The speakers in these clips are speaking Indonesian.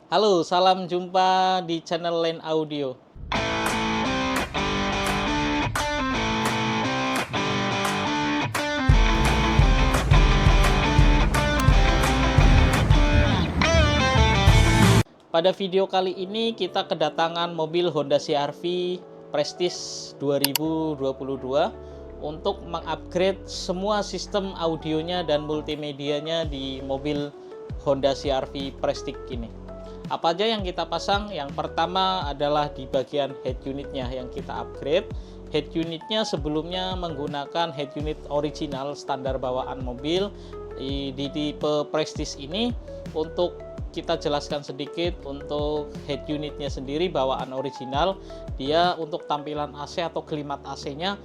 Halo, salam jumpa di channel Len Audio. Pada video kali ini kita kedatangan mobil Honda CR-V Prestige 2022 untuk mengupgrade semua sistem audionya dan multimedianya di mobil Honda CR-V Prestige ini. Apa aja yang kita pasang? Yang pertama adalah di bagian head unitnya yang kita upgrade. Head unitnya sebelumnya menggunakan head unit original standar bawaan mobil di tipe Prestige ini. Untuk kita jelaskan sedikit untuk head unitnya sendiri bawaan original, dia untuk tampilan AC atau klimat AC-nya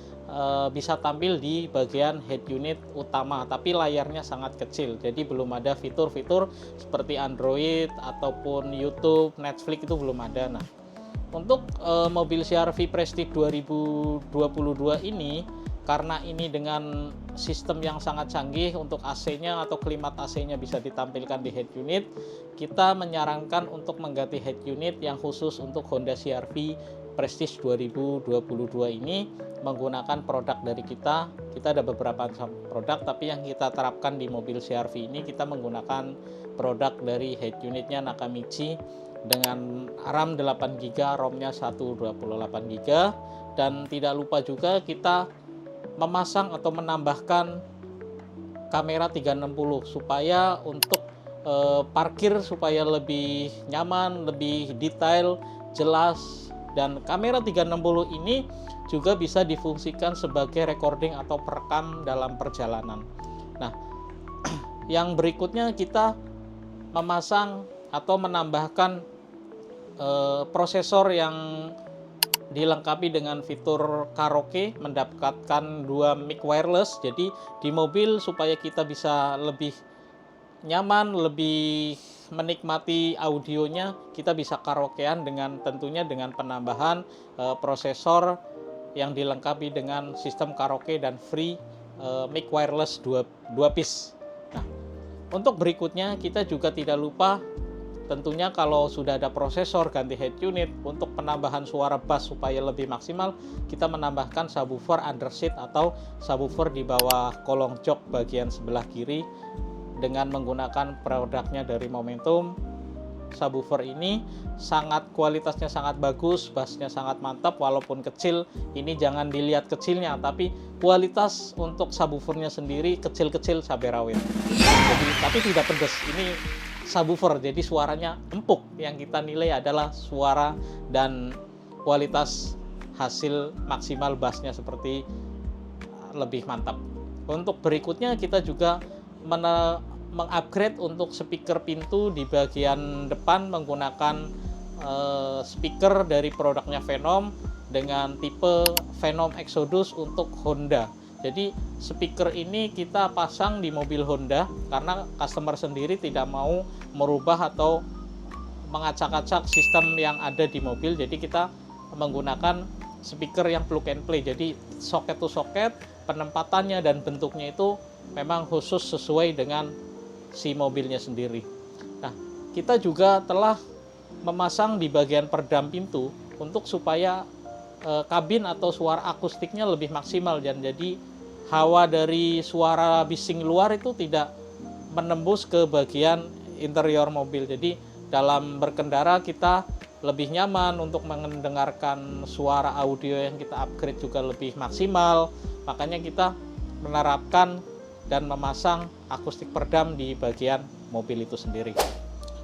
bisa tampil di bagian head unit utama, tapi layarnya sangat kecil, jadi belum ada fitur-fitur seperti Android ataupun YouTube, Netflix itu belum ada. Nah, untuk mobil CR-V Prestige 2022 ini, karena ini dengan sistem yang sangat canggih untuk AC-nya atau klimat AC-nya bisa ditampilkan di head unit, kita menyarankan untuk mengganti head unit yang khusus untuk Honda CR-V Prestige 2022 ini menggunakan produk dari kita. Kita ada beberapa produk, tapi yang kita terapkan di mobil CR-V ini kita menggunakan produk dari head unitnya Nakamichi dengan RAM 8GB, ROM-nya 128GB, dan tidak lupa juga kita memasang atau menambahkan kamera 360 supaya untuk parkir supaya lebih nyaman, lebih detail, jelas. Dan kamera 360 ini juga bisa difungsikan sebagai recording atau perekam dalam perjalanan. Nah, yang berikutnya kita memasang atau menambahkan prosesor yang dilengkapi dengan fitur karaoke, mendapatkan 2 mic wireless. Jadi di mobil supaya kita bisa lebih nyaman, lebih menikmati audionya, kita bisa karaokean dengan tentunya dengan penambahan prosesor yang dilengkapi dengan sistem karaoke dan free mic wireless 2 piece. Nah, untuk berikutnya kita juga tidak lupa tentunya kalau sudah ada prosesor ganti head unit, untuk penambahan suara bass supaya lebih maksimal, kita menambahkan subwoofer underseat atau subwoofer di bawah kolong jok bagian sebelah kiri dengan menggunakan produknya dari Momentum. Subwoofer ini kualitasnya sangat bagus, bassnya sangat mantap walaupun kecil. Ini jangan dilihat kecilnya, tapi kualitas untuk subwoofernya sendiri kecil-kecil cabai rawit. Jadi, tapi tidak pedas. Ini subwoofer, jadi suaranya empuk. Yang kita nilai adalah suara dan kualitas hasil maksimal bassnya seperti lebih mantap. Untuk berikutnya kita juga mengupgrade untuk speaker pintu di bagian depan menggunakan speaker dari produknya Venom dengan tipe Venom Exodus untuk Honda. Jadi speaker ini kita pasang di mobil Honda karena customer sendiri tidak mau merubah atau mengacak-acak sistem yang ada di mobil. Jadi kita menggunakan speaker yang plug and play. Jadi soket to soket, penempatannya dan bentuknya itu memang khusus sesuai dengan si mobilnya sendiri. Nah, kita juga telah memasang di bagian peredam pintu untuk supaya kabin atau suara akustiknya lebih maksimal, dan jadi hawa dari suara bising luar itu tidak menembus ke bagian interior mobil. Jadi dalam berkendara kita lebih nyaman untuk mendengarkan suara audio yang kita upgrade juga lebih maksimal. Makanya kita menerapkan dan memasang akustik peredam di bagian mobil itu sendiri.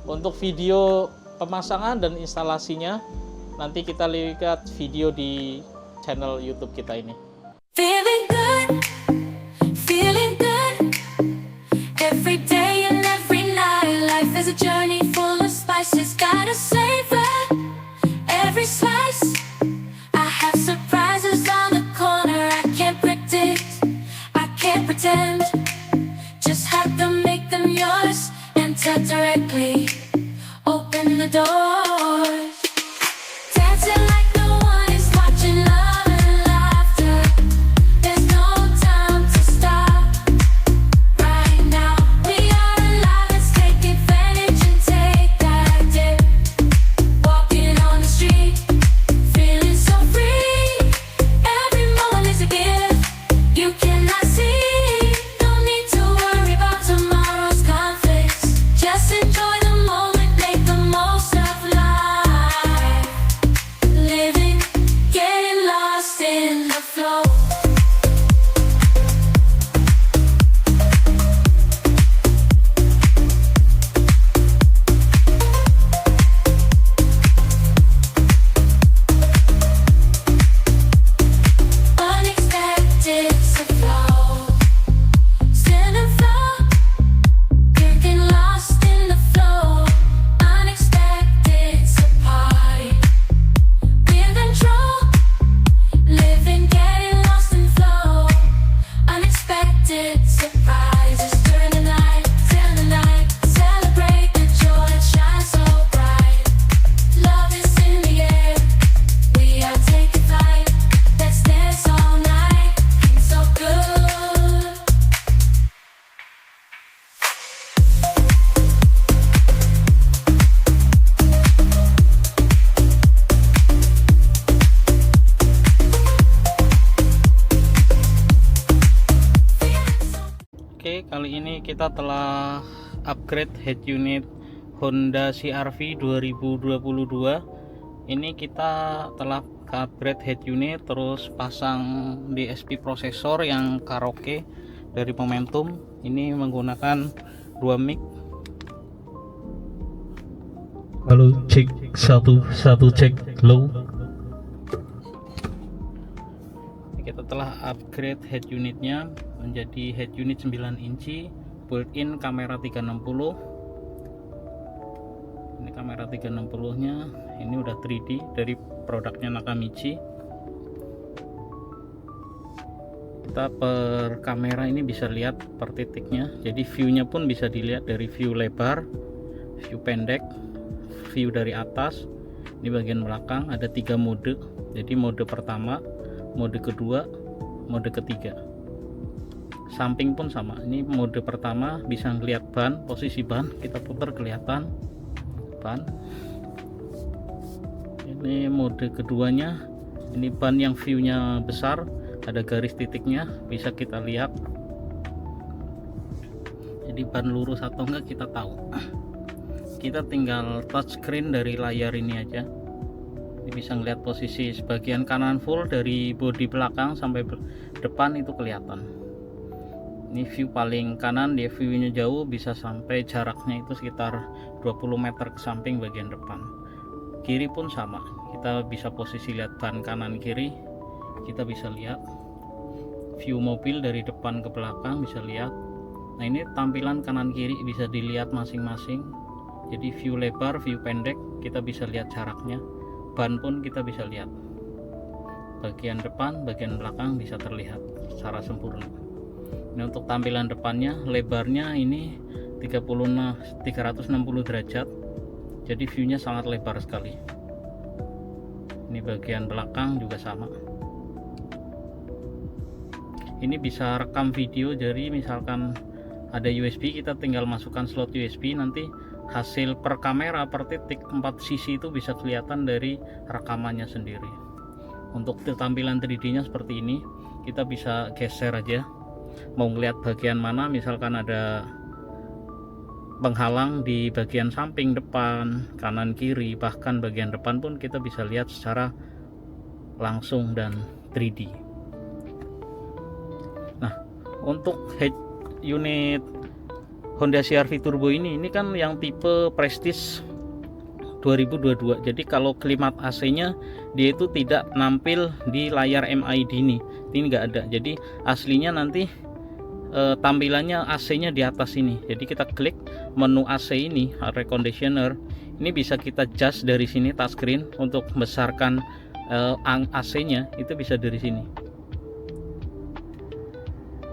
Untuk video pemasangan dan instalasinya nanti kita lihat video di channel YouTube kita ini. Feeling good, feeling good. Every day and every night, life is a journey full of spices. Gotta savor every slice. I have surprises on the corner. I can't predict, I can't pretend. Just have to make them yours. Enter directly, open the doors. Dancing like no one is watching, love and laughter. There's no time to stop right now. We are alive, let's take advantage and take that dip. kali ini kita telah upgrade head unit Honda CR-V 2022. Ini kita telah upgrade head unit, terus pasang DSP prosesor yang karaoke dari Momentum. Ini menggunakan 2 mic. Halo, cek 1 cek low. Kita telah upgrade head unitnya menjadi head unit 9 inci, built-in kamera 360. Ini kamera 360 nya, ini udah 3D dari produknya Nakamichi. Kita per kamera ini bisa lihat per titiknya, jadi view-nya pun bisa dilihat dari view lebar, view pendek, view dari atas. Ini bagian belakang ada 3 mode, jadi mode pertama, mode kedua, mode ketiga. Samping pun sama. Ini mode pertama bisa ngeliat ban, posisi ban, kita putar kelihatan ban. Ini mode keduanya, ini ban yang view-nya besar, ada garis titiknya, bisa kita lihat. Jadi ban lurus atau enggak kita tahu. Kita tinggal touchscreen dari layar ini aja. Ini bisa ngeliat posisi sebagian kanan full, dari bodi belakang sampai depan itu kelihatan. Ini view paling kanan, dia view-nya jauh, bisa sampai jaraknya itu sekitar 20 meter ke samping bagian depan. Kiri pun sama, kita bisa posisi lihat ban kanan kiri, kita bisa lihat view mobil dari depan ke belakang, bisa lihat. Nah, ini tampilan kanan kiri bisa dilihat masing-masing. Jadi view lebar, view pendek, kita bisa lihat jaraknya. Ban pun kita bisa lihat, bagian depan, bagian belakang bisa terlihat secara sempurna. Ini untuk tampilan depannya, lebarnya ini 360 derajat, jadi viewnya sangat lebar sekali. Ini bagian belakang juga sama. Ini bisa rekam video, jadi misalkan ada USB, kita tinggal masukkan slot USB, nanti hasil per kamera per titik 4 sisi itu bisa kelihatan dari rekamannya sendiri. Untuk tampilan 3D nya seperti ini, kita bisa geser aja mau ngeliat bagian mana, misalkan ada penghalang di bagian samping, depan, kanan, kiri, bahkan bagian depan pun kita bisa lihat secara langsung dan 3D. Nah, untuk head unit Honda CR-V Turbo ini kan yang tipe Prestige 2022. Jadi kalau klimat AC-nya dia itu tidak nampil di layar MID ini nggak ada. Jadi aslinya nanti tampilannya AC-nya di atas ini. Jadi kita klik menu AC ini, air conditioner. Ini bisa kita adjust dari sini touchscreen untuk membesarkan AC-nya, itu bisa dari sini.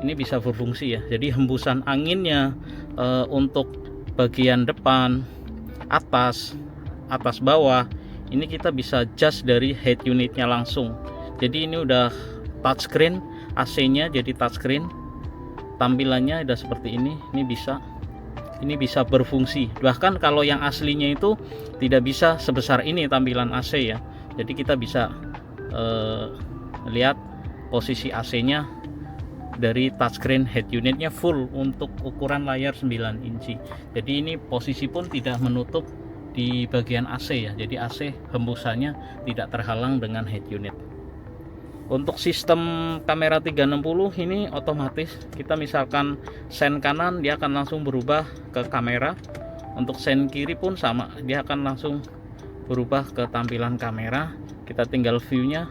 Ini bisa berfungsi ya, jadi hembusan anginnya untuk bagian depan, atas bawah, ini kita bisa adjust dari head unitnya langsung. Jadi ini udah touchscreen, AC-nya jadi touchscreen, tampilannya udah seperti ini bisa berfungsi. Bahkan kalau yang aslinya itu tidak bisa sebesar ini tampilan AC ya, jadi kita bisa lihat posisi AC-nya dari touchscreen head unitnya full untuk ukuran layar 9 inci. Jadi ini posisi pun tidak menutup di bagian AC ya, jadi AC hembusannya tidak terhalang dengan head unit. Untuk sistem kamera 360 ini otomatis, kita misalkan sen kanan dia akan langsung berubah ke kamera, untuk sen kiri pun sama, dia akan langsung berubah ke tampilan kamera. Kita tinggal view-nya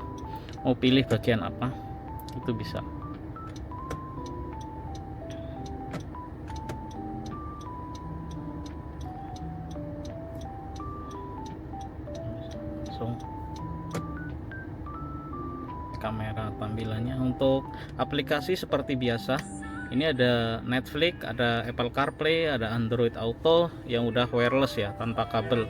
mau pilih bagian apa, itu bisa. Kamera tampilannya. Untuk aplikasi seperti biasa, ini ada Netflix, ada Apple CarPlay, ada Android Auto yang udah wireless ya, tanpa kabel.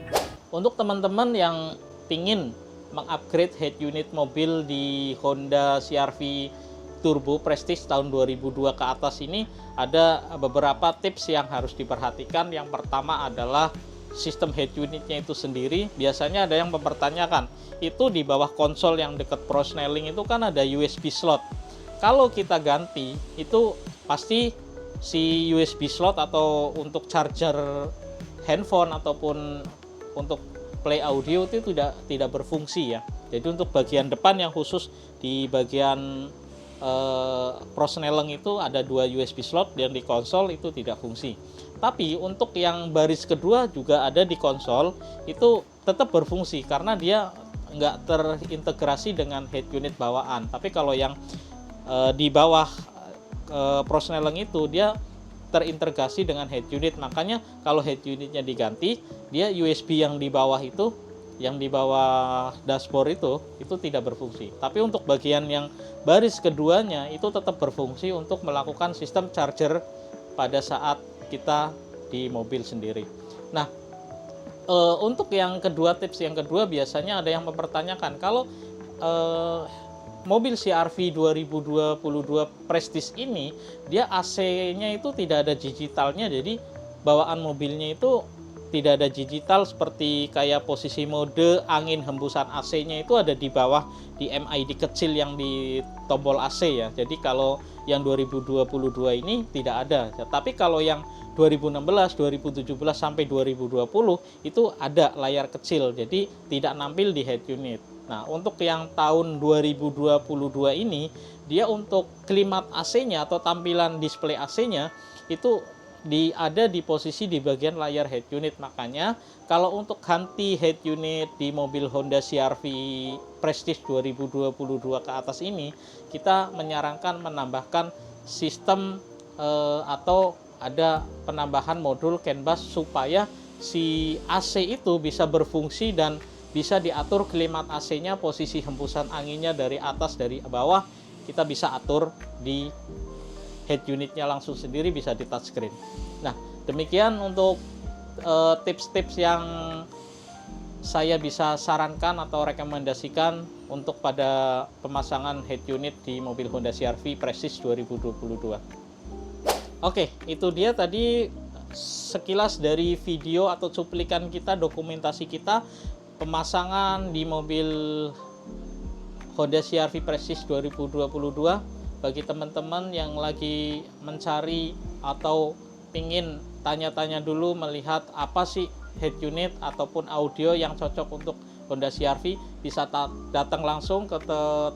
Untuk teman-teman yang pingin mengupgrade head unit mobil di Honda CR-V Turbo Prestige tahun 2002 ke atas ini, ada beberapa tips yang harus diperhatikan. Yang pertama adalah sistem head unitnya itu sendiri. Biasanya ada yang mempertanyakan, itu di bawah konsol yang dekat prosneling itu kan ada USB slot. Kalau kita ganti, itu pasti si USB slot atau untuk charger handphone ataupun untuk play audio itu tidak berfungsi ya. Jadi untuk bagian depan yang khusus di bagian prosneleng itu ada 2 USB slot, dan di konsol itu tidak fungsi. Tapi untuk yang baris kedua juga ada di konsol itu tetap berfungsi karena dia nggak terintegrasi dengan head unit bawaan. Tapi kalau yang di bawah prosneleng itu dia terintegrasi dengan head unit, makanya kalau head unitnya diganti, dia USB yang di bawah itu, yang di bawah dashboard itu tidak berfungsi. Tapi untuk bagian yang baris keduanya itu tetap berfungsi untuk melakukan sistem charger pada saat kita di mobil sendiri. Nah, untuk yang kedua, tips yang kedua, biasanya ada yang mempertanyakan kalau mobil CR-V 2022 Prestige ini dia AC-nya itu tidak ada digitalnya, jadi bawaan mobilnya itu tidak ada digital seperti kayak posisi mode, angin, hembusan AC-nya itu ada di bawah di MID kecil yang di tombol AC ya. Jadi kalau yang 2022 ini tidak ada. Tapi kalau yang 2016, 2017 sampai 2020 itu ada layar kecil, jadi tidak nampil di head unit. Nah, untuk yang tahun 2022 ini, dia untuk klimat AC-nya atau tampilan display AC-nya itu ada di posisi di bagian layar head unit. Makanya kalau untuk ganti head unit di mobil Honda CR-V Prestige 2022 ke atas ini, kita menyarankan menambahkan sistem atau ada penambahan modul CAN bus supaya si AC itu bisa berfungsi dan bisa diatur klimat AC-nya, posisi hembusan anginnya dari atas, dari bawah, kita bisa atur di head unitnya langsung sendiri, bisa di touchscreen. Nah, demikian untuk tips-tips yang saya bisa sarankan atau rekomendasikan untuk pada pemasangan head unit di mobil Honda CR-V Prestige 2022. Oke, itu dia tadi sekilas dari video atau cuplikan kita, dokumentasi kita pemasangan di mobil Honda CR-V Prestige 2022. Bagi teman-teman yang lagi mencari atau ingin tanya-tanya dulu melihat apa sih head unit ataupun audio yang cocok untuk Honda CR-V, bisa datang langsung ke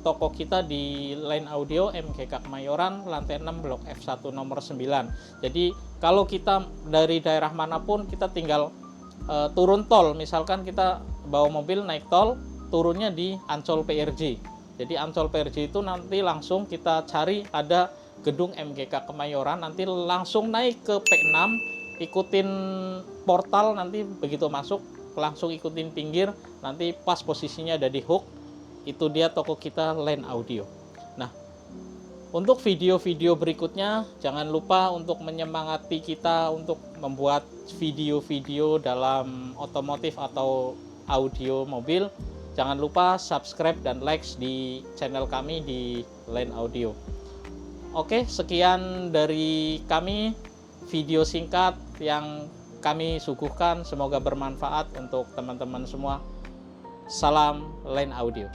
toko kita di Line Audio MGK Kemayoran, lantai 6, Blok F1 nomor 9. Jadi kalau kita dari daerah manapun, kita tinggal turun tol, misalkan kita bawa mobil naik tol, turunnya di Ancol PRJ. Jadi Ancol PRJ itu nanti langsung kita cari ada gedung MGK Kemayoran, nanti langsung naik ke P6, ikutin portal, nanti begitu masuk langsung ikutin pinggir, nanti pas posisinya ada di hook, itu dia toko kita Line Audio. Nah, untuk video-video berikutnya jangan lupa untuk menyemangati kita untuk membuat video-video dalam otomotif atau audio mobil. Jangan lupa subscribe dan like di channel kami di Line Audio. Oke, sekian dari kami, video singkat yang kami suguhkan, semoga bermanfaat untuk teman-teman semua. Salam Line Audio.